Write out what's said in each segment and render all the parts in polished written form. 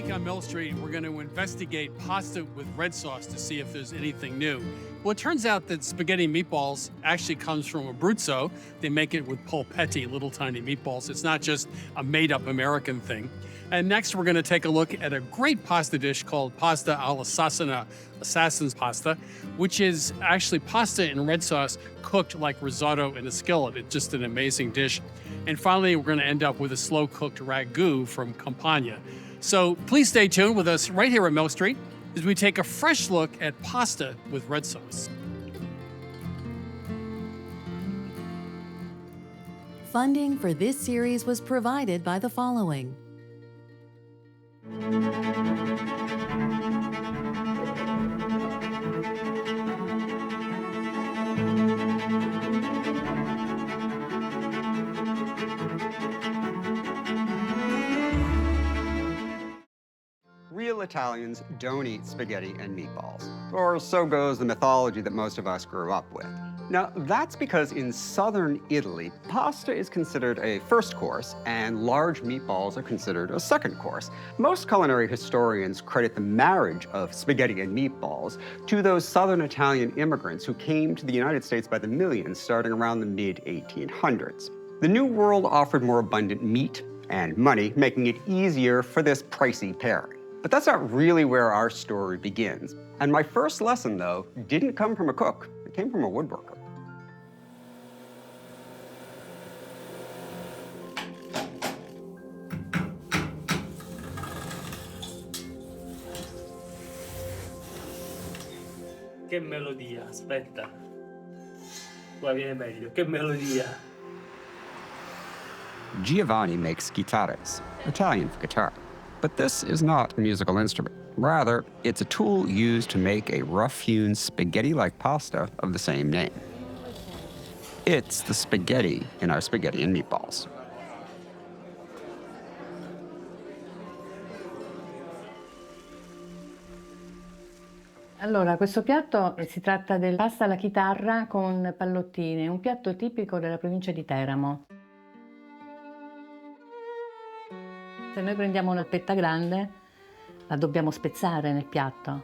week on Mill Street, we're going to investigate pasta with red sauce to see if there's anything new. Well, it turns out that spaghetti and meatballs actually comes from Abruzzo. They make it with polpetti, little tiny meatballs. It's not just a made-up American thing. And next, we're going to take a look at a great pasta dish called pasta all'assassina, assassin's pasta, which is actually pasta in red sauce cooked like risotto in a skillet. It's just an amazing dish. And finally, we're going to end up with a slow-cooked ragu from Campania. So please stay tuned with us right here at Mill Street as we take a fresh look at pasta with red sauce. Funding for this series was provided by the following. Real Italians don't eat spaghetti and meatballs, or so goes the mythology that most of us grew up with. Now, that's because in southern Italy, pasta is considered a first course, and large meatballs are considered a second course. Most culinary historians credit the marriage of spaghetti and meatballs to those southern Italian immigrants who came to the United States by the millions starting around the mid-1800s. The New World offered more abundant meat and money, making it easier for this pricey pairing. But that's not really where our story begins. And my first lesson, though, didn't come from a cook. It came from a woodworker. Che melodia, aspetta. Qua viene meglio, che melodia. Giovanni makes chitarras, Italian for guitar. But this is not a musical instrument. Rather, it's a tool used to make a rough-hewn spaghetti-like pasta of the same name. It's the spaghetti in our spaghetti and meatballs. Allora, questo piatto si tratta del pasta alla chitarra con pallottine, un piatto tipico della provincia di Teramo. Se noi prendiamo una petta grande, la dobbiamo spezzare nel piatto.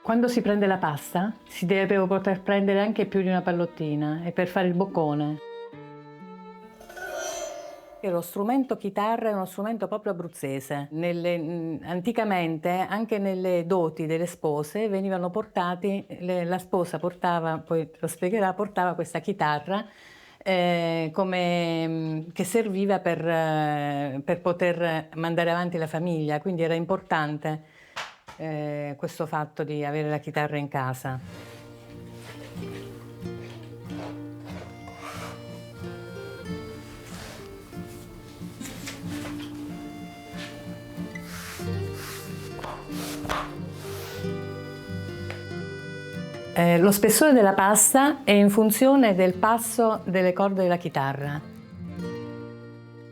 Quando si prende la pasta, si deve poter prendere anche più di una pallottina, e per fare il boccone. Lo strumento chitarra è uno strumento proprio abruzzese. Anticamente, anche nelle doti delle spose, venivano portati, la sposa portava, poi lo spiegherà, portava questa chitarra che serviva per poter mandare avanti la famiglia, quindi era importante questo fatto di avere la chitarra in casa. Lo spessore della pasta è in funzione del passo delle corde della chitarra.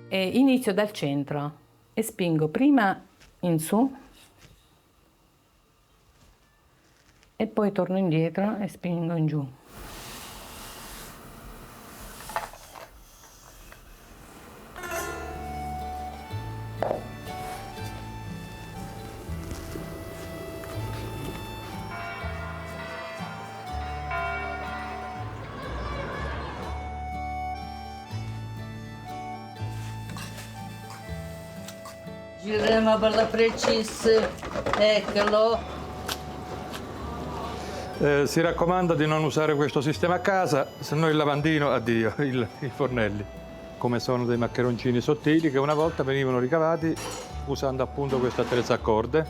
Inizio dal centro e spingo prima in su e poi torno indietro e spingo in giù. Gireremo per la precise, eccolo. Si raccomanda di non usare questo sistema a casa, se no il lavandino, addio, i fornelli. Come sono dei maccheroncini sottili che una volta venivano ricavati usando appunto questo attrezzo a corde.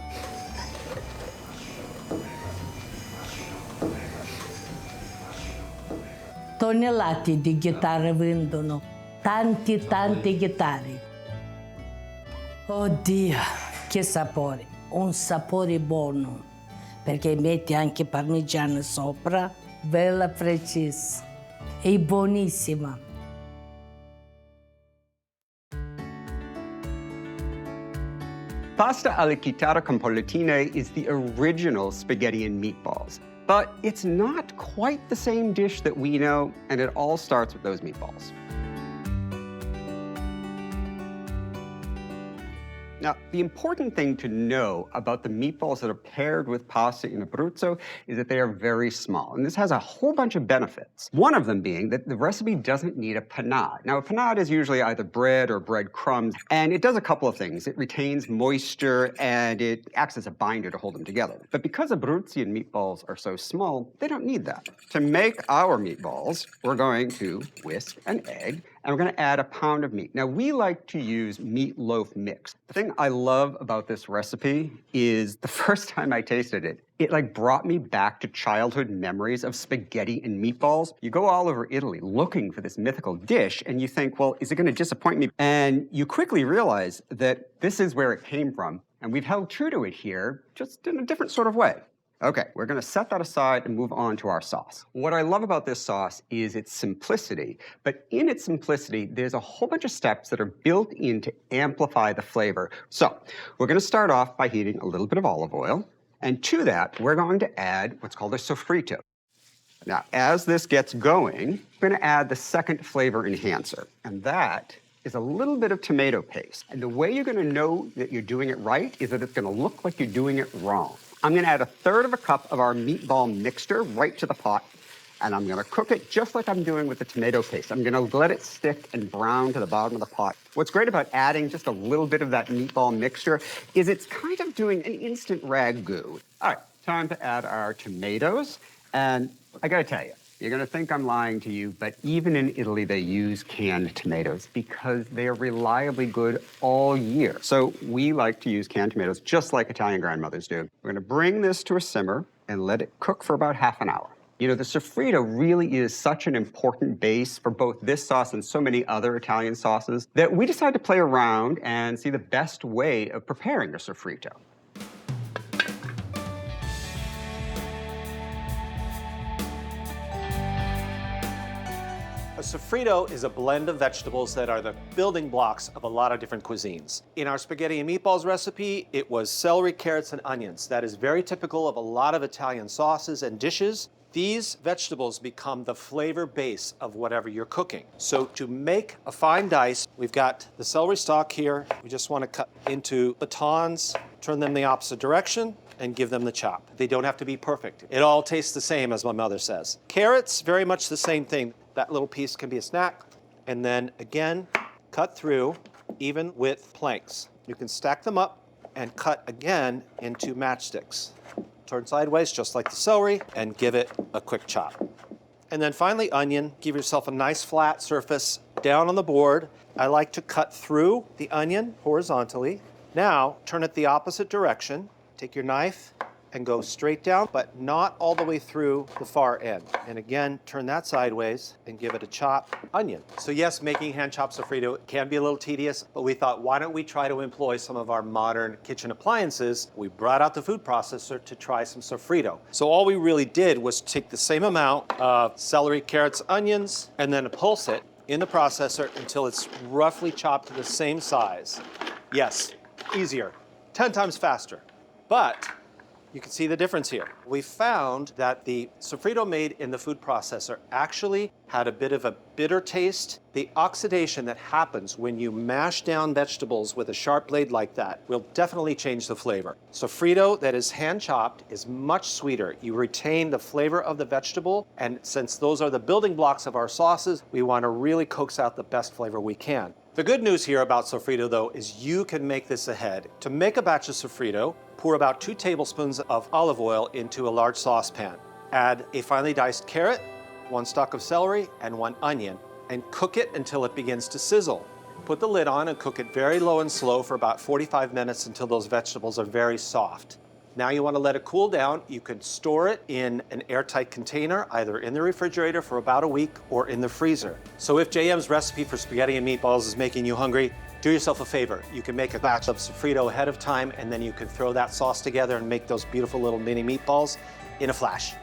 Tonnellate di chitarre vendono, tanti chitarre. Oddio, che sapore, un sapore buono, perché metti anche parmigiano sopra, bella precisa, è buonissima. Pasta alla chitarra con polpettine is the original spaghetti and meatballs, but it's not quite the same dish that we know, and it all starts with those meatballs. Now, the important thing to know about the meatballs that are paired with pasta in Abruzzo is that they are very small, and this has a whole bunch of benefits. One of them being that the recipe doesn't need a panade. Now, a panade is usually either bread or bread crumbs, and it does a couple of things. It retains moisture, and it acts as a binder to hold them together. But because Abruzzian meatballs are so small, they don't need that. To make our meatballs, we're going to whisk an egg, and we're going to add a pound of meat. Now, we like to use meatloaf mix. The thing I love about this recipe is the first time I tasted it, it like brought me back to childhood memories of spaghetti and meatballs. You go all over Italy looking for this mythical dish, and you think, well, is it going to disappoint me? And you quickly realize that this is where it came from, and we've held true to it here, just in a different sort of way. Okay, we're gonna set that aside and move on to our sauce. What I love about this sauce is its simplicity, but in its simplicity, there's a whole bunch of steps that are built in to amplify the flavor. So, we're gonna start off by heating a little bit of olive oil, and to that, we're going to add what's called a Sophrito. Now, as this gets going, we're gonna add the second flavor enhancer, and that is a little bit of tomato paste. And the way you're gonna know that you're doing it right is that it's gonna look like you're doing it wrong. I'm gonna add 1/3 cup of our meatball mixture right to the pot, and I'm gonna cook it just like I'm doing with the tomato paste. I'm gonna let it stick and brown to the bottom of the pot. What's great about adding just a little bit of that meatball mixture is it's kind of doing an instant ragu. All right, time to add our tomatoes, and I gotta tell you, you're gonna think I'm lying to you, but even in Italy, they use canned tomatoes because they are reliably good all year. So we like to use canned tomatoes just like Italian grandmothers do. We're gonna bring this to a simmer and let it cook for about half an hour. You know, the Sophrito really is such an important base for both this sauce and so many other Italian sauces that we decided to play around and see the best way of preparing a Sophrito. A Sophrito is a blend of vegetables that are the building blocks of a lot of different cuisines. In our spaghetti and meatballs recipe, it was celery, carrots, and onions. That is very typical of a lot of Italian sauces and dishes. These vegetables become the flavor base of whatever you're cooking. So to make a fine dice, we've got the celery stalk here. We just want to cut into batons, turn them the opposite direction, and give them the chop. They don't have to be perfect. It all tastes the same, as my mother says. Carrots, very much the same thing. That little piece can be a snack. And then again, cut through, even with planks. You can stack them up and cut again into matchsticks. Turn sideways, just like the celery, and give it a quick chop. And then finally, onion. Give yourself a nice flat surface down on the board. I like to cut through the onion horizontally. Now, turn it the opposite direction. Take your knife and go straight down, but not all the way through the far end. And again, turn that sideways and give it a chop onion. So yes, making hand-chopped Sophrito can be a little tedious, but we thought, why don't we try to employ some of our modern kitchen appliances? We brought out the food processor to try some Sophrito. So all we really did was take the same amount of celery, carrots, onions, and then pulse it in the processor until it's roughly chopped to the same size. Yes, easier, 10 times faster. But you can see the difference here. We found that the Sophrito made in the food processor actually had a bit of a bitter taste. The oxidation that happens when you mash down vegetables with a sharp blade like that will definitely change the flavor. Sophrito that is hand chopped is much sweeter. You retain the flavor of the vegetable, and since those are the building blocks of our sauces, we want to really coax out the best flavor we can. The good news here about Sophrito, though, is you can make this ahead. To make a batch of Sophrito, pour about 2 tablespoons of olive oil into a large saucepan. Add a finely diced carrot, 1 stalk of celery, and 1 onion, and cook it until it begins to sizzle. Put the lid on and cook it very low and slow for about 45 minutes until those vegetables are very soft. Now you want to let it cool down. You can store it in an airtight container, either in the refrigerator for about a week or in the freezer. So if JM's recipe for spaghetti and meatballs is making you hungry, do yourself a favor. You can make a batch of Sophrito ahead of time, and then you can throw that sauce together and make those beautiful little mini meatballs in a flash.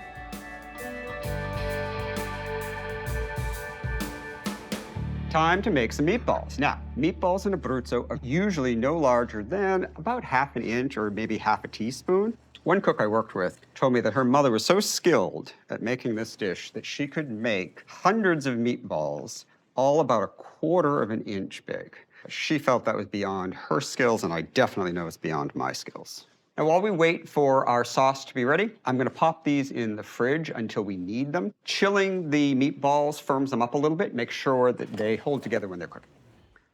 Time to make some meatballs. Now, meatballs in Abruzzo are usually no larger than about 1/2 inch or maybe 1/2 teaspoon. One cook I worked with told me that her mother was so skilled at making this dish that she could make hundreds of meatballs all about 1/4 of an inch big. She felt that was beyond her skills, and I definitely know it's beyond my skills. Now, while we wait for our sauce to be ready, I'm gonna pop these in the fridge until we need them. Chilling the meatballs firms them up a little bit, make sure that they hold together when they're cooking.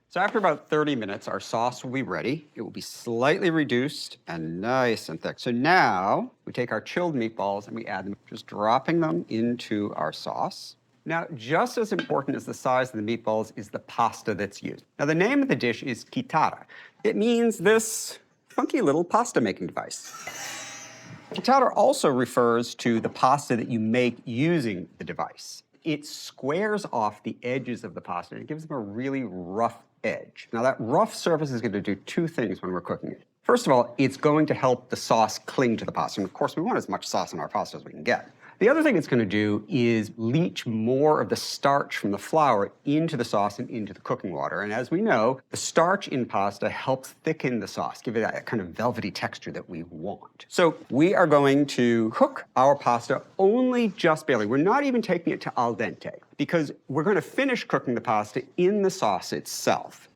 So after about 30 minutes, our sauce will be ready. It will be slightly reduced and nice and thick. So now we take our chilled meatballs and we add them, just dropping them into our sauce. Now, just as important as the size of the meatballs is the pasta that's used. Now, the name of the dish is chitarra. It means this funky little pasta making device. Chitarra also refers to the pasta that you make using the device. It squares off the edges of the pasta and it gives them a really rough edge. Now, that rough surface is going to do two things when we're cooking it. First of all, it's going to help the sauce cling to the pasta. And of course, we want as much sauce in our pasta as we can get. The other thing it's going to do is leach more of the starch from the flour into the sauce and into the cooking water. And as we know, the starch in pasta helps thicken the sauce, give it that kind of velvety texture that we want. So we are going to cook our pasta only just barely. We're not even taking it to al dente because we're going to finish cooking the pasta in the sauce itself.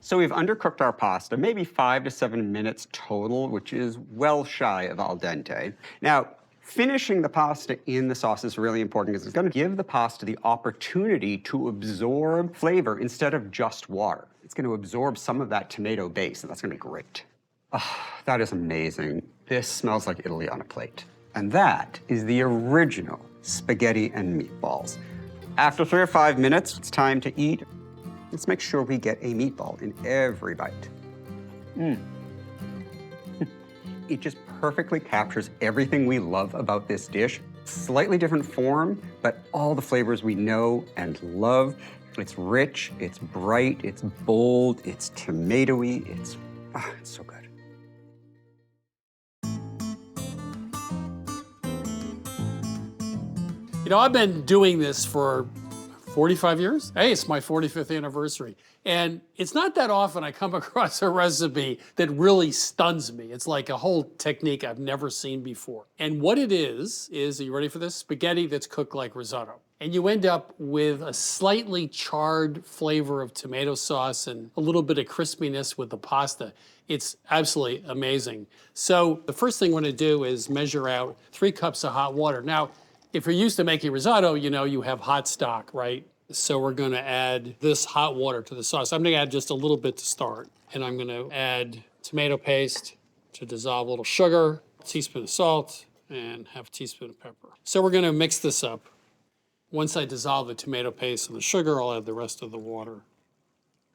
So we've undercooked our pasta, maybe 5 to 7 minutes total, which is well shy of al dente. Now, finishing the pasta in the sauce is really important because it's going to give the pasta the opportunity to absorb flavor instead of just water. It's going to absorb some of that tomato base, and that's going to be great. Oh, that is amazing. This smells like Italy on a plate. And that is the original spaghetti and meatballs. After 3 or 5 minutes, it's time to eat. Let's make sure we get a meatball in every bite. It just perfectly captures everything we love about this dish. Slightly different form, but all the flavors we know and love. It's rich, it's bright, it's bold, it's tomatoey, it's so good. You know, I've been doing this for 45 years? Hey, it's my 45th anniversary. And it's not that often I come across a recipe that really stuns me. It's like a whole technique I've never seen before. And what it is, are you ready for this? Spaghetti that's cooked like risotto. And you end up with a slightly charred flavor of tomato sauce and a little bit of crispiness with the pasta. It's absolutely amazing. So the first thing we're gonna do is measure out 3 cups of hot water. Now, if you're used to making risotto, you know you have hot stock, right? So we're gonna add this hot water to the sauce. I'm gonna add just a little bit to start. And I'm gonna add tomato paste to dissolve, a little sugar, a teaspoon of salt, and half a teaspoon of pepper. So we're gonna mix this up. Once I dissolve the tomato paste and the sugar, I'll add the rest of the water.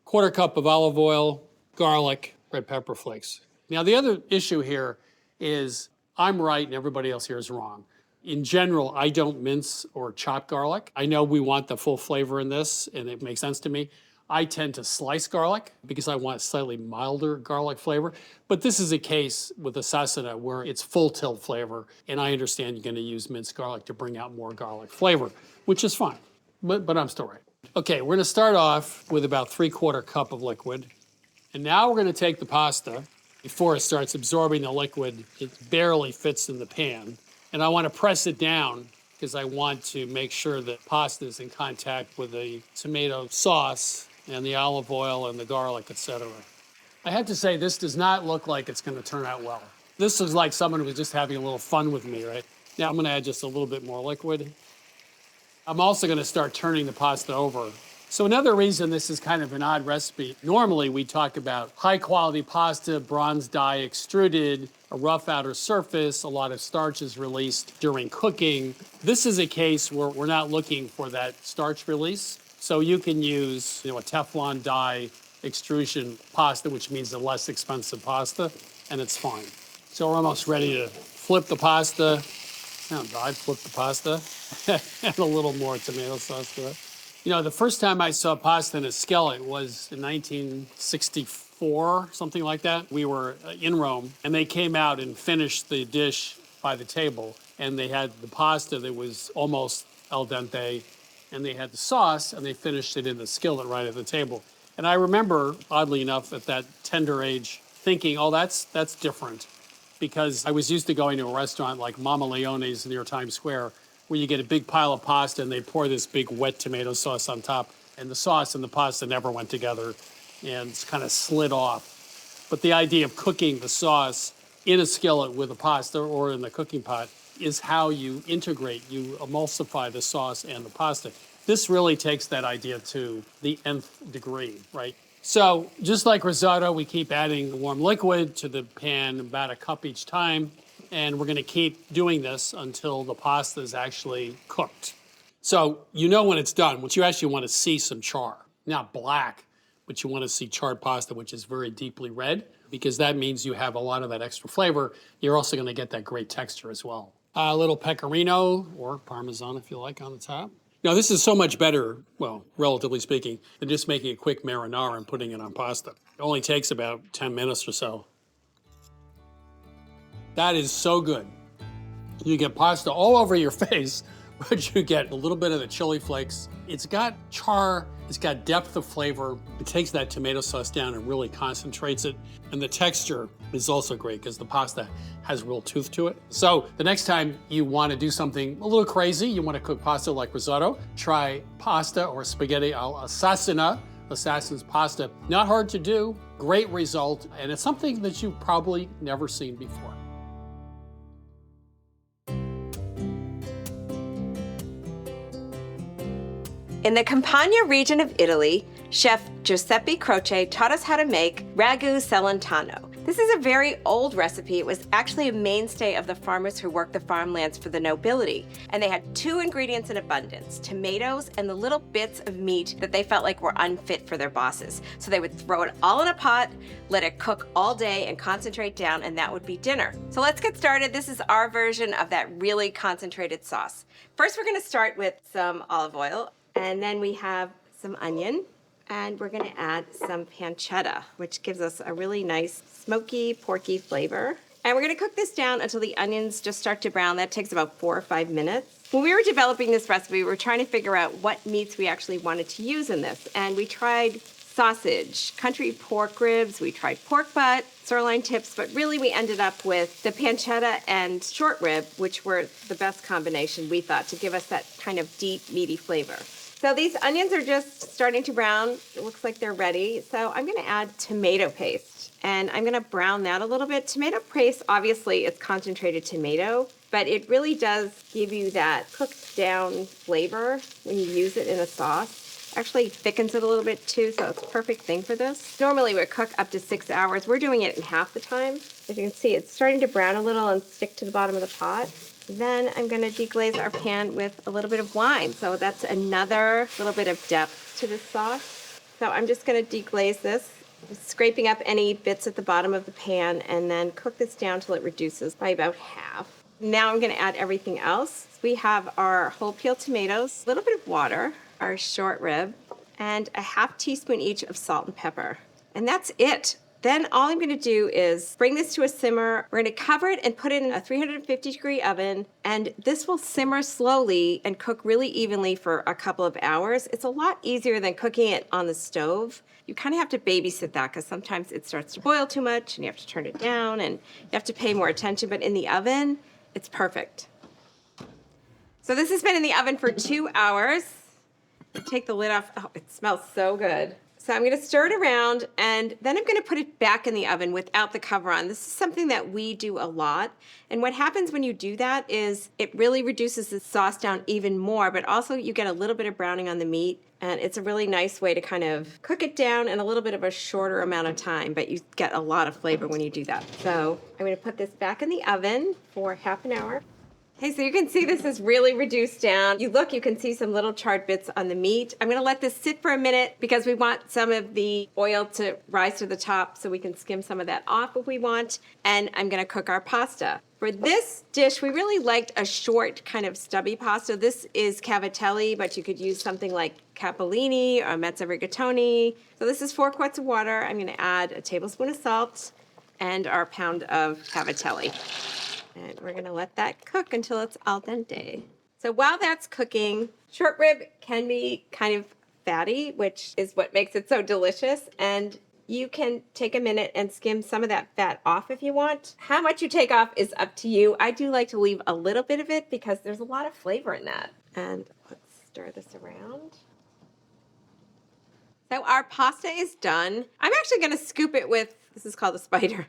1/4 cup of olive oil, garlic, red pepper flakes. Now the other issue here is I'm right and everybody else here is wrong. In general, I don't mince or chop garlic. I know we want the full flavor in this, and it makes sense to me. I tend to slice garlic because I want a slightly milder garlic flavor. But this is a case with a sasana where it's full tilt flavor, and I understand you're gonna use minced garlic to bring out more garlic flavor, which is fine, but I'm still right. Okay, we're gonna start off with about 3/4 cup of liquid. And now we're gonna take the pasta. Before it starts absorbing the liquid, it barely fits in the pan. And I want to press it down because I want to make sure that pasta is in contact with the tomato sauce and the olive oil and the garlic, etc. I have to say, this does not look like it's going to turn out well. This is like someone who was just having a little fun with me, right? Now I'm going to add just a little bit more liquid. I'm also going to start turning the pasta over. So another reason this is kind of an odd recipe, normally we talk about high quality pasta, bronze die extruded, a rough outer surface, a lot of starch is released during cooking. This is a case where we're not looking for that starch release. So you can use, a Teflon die extrusion pasta, which means a less expensive pasta, and it's fine. So we're almost ready to flip the pasta. I'd flip the pasta. Add a little more tomato sauce to it. The first time I saw pasta in a skillet was in 1964, something like that. We were in Rome, and they came out and finished the dish by the table. And they had the pasta that was almost al dente, and they had the sauce, and they finished it in the skillet right at the table. And I remember, oddly enough, at that tender age, thinking, oh, that's different. Because I was used to going to a restaurant like Mama Leone's near Times Square, where you get a big pile of pasta and they pour this big wet tomato sauce on top. And the sauce and the pasta never went together. and it's kind of slid off. But the idea of cooking the sauce in a skillet with a pasta or in the cooking pot is how you integrate, you emulsify the sauce and the pasta. This really takes that idea to the nth degree, right? So just like risotto, we keep adding warm liquid to the pan, about a cup each time. And we're gonna keep doing this until the pasta is actually cooked. So you know when it's done, what you actually wanna see some char. Not black, but you wanna see charred pasta, which is very deeply red, because that means you have a lot of that extra flavor. You're also gonna get that great texture as well. A little pecorino, or Parmesan if you like, on the top. Now this is so much better, well, relatively speaking, than just making a quick marinara and putting it on pasta. It only takes about 10 minutes or so. That is so good. You get pasta all over your face, but you get a little bit of the chili flakes. It's got char, it's got depth of flavor. It takes that tomato sauce down and really concentrates it. And the texture is also great because the pasta has real tooth to it. So the next time you want to do something a little crazy, you want to cook pasta like risotto, try pasta or spaghetti all'assassina, assassin's pasta. Not hard to do, great result, and it's something that you've probably never seen before. In the Campania region of Italy, Chef Giuseppe Croce taught us how to make ragu celentano. This is a very old recipe. It was actually a mainstay of the farmers who worked the farmlands for the nobility. And they had two ingredients in abundance, tomatoes and the little bits of meat that they felt like were unfit for their bosses. So they would throw it all in a pot, let it cook all day and concentrate down, and that would be dinner. So let's get started. This is our version of that really concentrated sauce. First, we're gonna start with some olive oil. And then we have some onion, and we're gonna add some pancetta, which gives us a really nice smoky, porky flavor. And we're gonna cook this down until the onions just start to brown. That takes about 4 or 5 minutes. When we were developing this recipe, we were trying to figure out what meats we actually wanted to use in this. And we tried sausage, country pork ribs, we tried pork butt, sirloin tips, but really we ended up with the pancetta and short rib, which were the best combination, we thought, to give us that kind of deep, meaty flavor. So these onions are just starting to brown. It looks like they're ready. So I'm gonna add tomato paste, and I'm gonna brown that a little bit. Tomato paste, obviously it's concentrated tomato, but it really does give you that cooked down flavor when you use it in a sauce. Actually thickens it a little bit too, so it's a perfect thing for this. Normally we cook up to 6 hours. We're doing it in half the time. As you can see, it's starting to brown a little and stick to the bottom of the pot. Then I'm gonna deglaze our pan with a little bit of wine. So that's another little bit of depth to this sauce. So I'm just gonna deglaze this, scraping up any bits at the bottom of the pan, and then cook this down till it reduces by about half. Now I'm gonna add everything else. We have our whole peeled tomatoes, a little bit of water, our short rib, and a half teaspoon each of salt and pepper. And that's it. Then all I'm gonna do is bring this to a simmer. We're gonna cover it and put it in a 350-degree oven, and this will simmer slowly and cook really evenly for a couple of hours. It's a lot easier than cooking it on the stove. You kind of have to babysit that because sometimes it starts to boil too much and you have to turn it down and you have to pay more attention, but in the oven, it's perfect. So this has been in the oven for 2 hours. Take the lid off. Oh, it smells so good. So I'm gonna stir it around, and then I'm gonna put it back in the oven without the cover on. This is something that we do a lot. And what happens when you do that is it really reduces the sauce down even more, but also you get a little bit of browning on the meat. And it's a really nice way to kind of cook it down in a little bit of a shorter amount of time, but you get a lot of flavor when you do that. So I'm gonna put this back in the oven for half an hour. Okay, so you can see this is really reduced down. You can see some little charred bits on the meat. I'm gonna let this sit for a minute because we want some of the oil to rise to the top so we can skim some of that off if we want. And I'm gonna cook our pasta. For this dish, we really liked a short kind of stubby pasta. This is cavatelli, but you could use something like capellini or mezza rigatoni. So this is 4 quarts of water. I'm gonna add a tablespoon of salt and our pound of cavatelli. And we're gonna let that cook until it's al dente. So while that's cooking, short rib can be kind of fatty, which is what makes it so delicious. And you can take a minute and skim some of that fat off if you want. How much you take off is up to you. I do like to leave a little bit of it because there's a lot of flavor in that. And let's stir this around. So our pasta is done. I'm actually going to scoop it with, this is called a spider.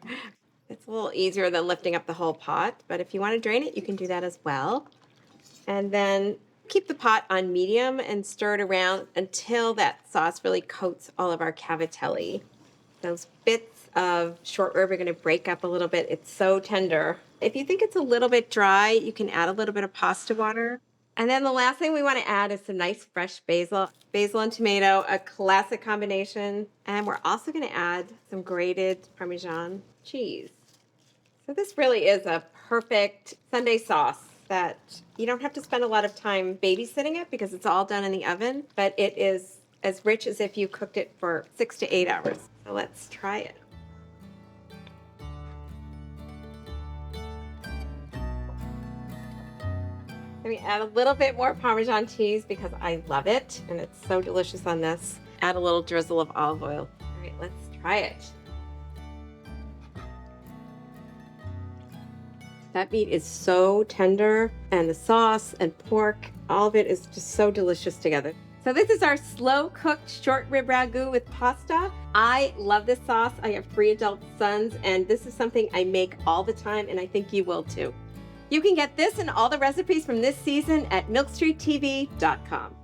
It's a little easier than lifting up the whole pot, but if you want to drain it, you can do that as well. And then keep the pot on medium and stir it around until that sauce really coats all of our cavatelli. Those bits of short rib are going to break up a little bit. It's so tender. If you think it's a little bit dry, you can add a little bit of pasta water. And then the last thing we want to add is some nice fresh basil. Basil and tomato, a classic combination. And we're also going to add some grated Parmesan cheese. So this really is a perfect Sunday sauce that you don't have to spend a lot of time babysitting it because it's all done in the oven, but it is as rich as if you cooked it for 6 to 8 hours. So let's try it. Let me add a little bit more Parmesan cheese because I love it and it's so delicious on this. Add a little drizzle of olive oil. All right, let's try it. That meat is so tender, and the sauce and pork, all of it is just so delicious together. So this is our slow-cooked short rib ragu with pasta. I love this sauce. I have 3 adult sons, and this is something I make all the time, and I think you will too. You can get this and all the recipes from this season at milkstreettv.com.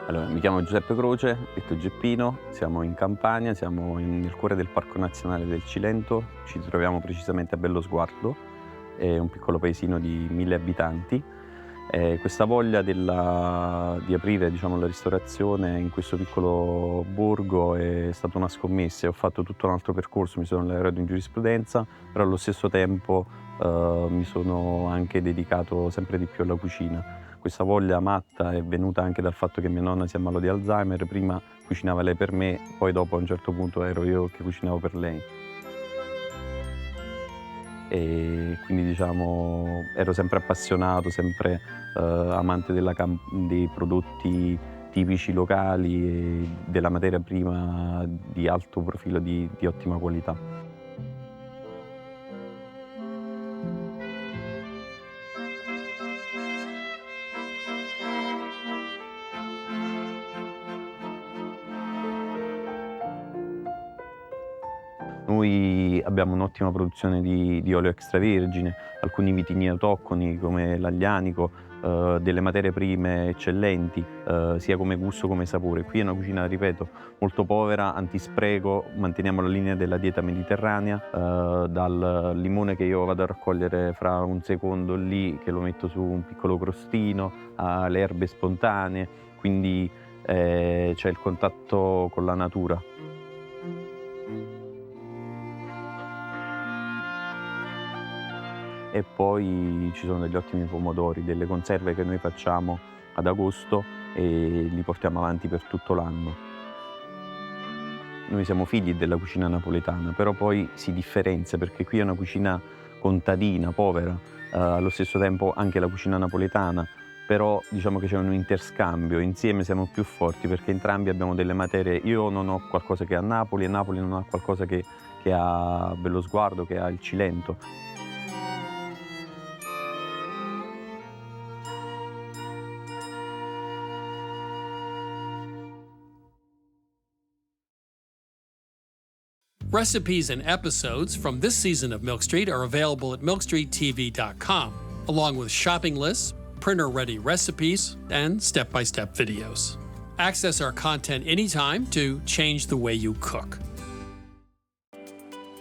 Allora, mi chiamo Giuseppe Croce, detto Geppino, siamo in Campania, siamo nel cuore del Parco Nazionale del Cilento, ci troviamo precisamente a Bellosguardo, è un piccolo paesino di 1000 abitanti. Questa voglia di aprire, diciamo, la ristorazione in questo piccolo borgo è stata una scommessa. Ho fatto tutto un altro percorso, mi sono laureato in giurisprudenza, però allo stesso tempo mi sono anche dedicato sempre di più alla cucina. Questa voglia matta è venuta anche dal fatto che mia nonna si ammalò di Alzheimer, prima cucinava lei per me, poi dopo a un certo punto ero io che cucinavo per lei. E quindi diciamo ero sempre appassionato, sempre amante dei prodotti tipici locali e della materia prima di alto profilo di ottima qualità. Noi abbiamo un'ottima produzione di olio extravergine, alcuni vitigni autoctoni come l'aglianico, delle materie prime eccellenti, sia come gusto come sapore. Qui è una cucina, ripeto, molto povera, antispreco, manteniamo la linea della dieta mediterranea, dal limone che io vado a raccogliere fra un secondo lì, che lo metto su un piccolo crostino, alle erbe spontanee, quindi c'è il contatto con la natura. E poi ci sono degli ottimi pomodori, delle conserve che noi facciamo ad agosto e li portiamo avanti per tutto l'anno. Noi siamo figli della cucina napoletana, però poi si differenzia perché qui è una cucina contadina, povera, allo stesso tempo anche la cucina napoletana, però diciamo che c'è un interscambio, insieme siamo più forti perché entrambi abbiamo delle materie. Io non ho qualcosa che ha Napoli e Napoli non ha qualcosa che ha Bellosguardo, che ha il Cilento. Recipes and episodes from this season of Milk Street are available at milkstreettv.com, along with shopping lists, printer-ready recipes, and step-by-step videos. Access our content anytime to change the way you cook.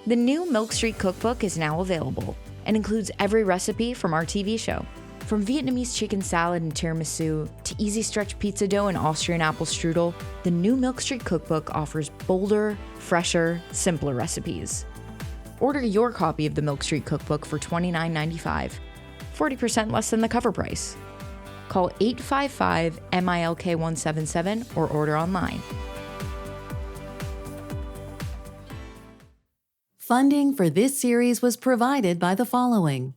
The new Milk Street cookbook is now available and includes every recipe from our TV show. From Vietnamese chicken salad and tiramisu to easy stretch pizza dough and Austrian apple strudel, the new Milk Street cookbook offers bolder, fresher, simpler recipes. Order your copy of the Milk Street cookbook for $29.95, 40% less than the cover price. Call 855-MILK-177 or order online. Funding for this series was provided by the following.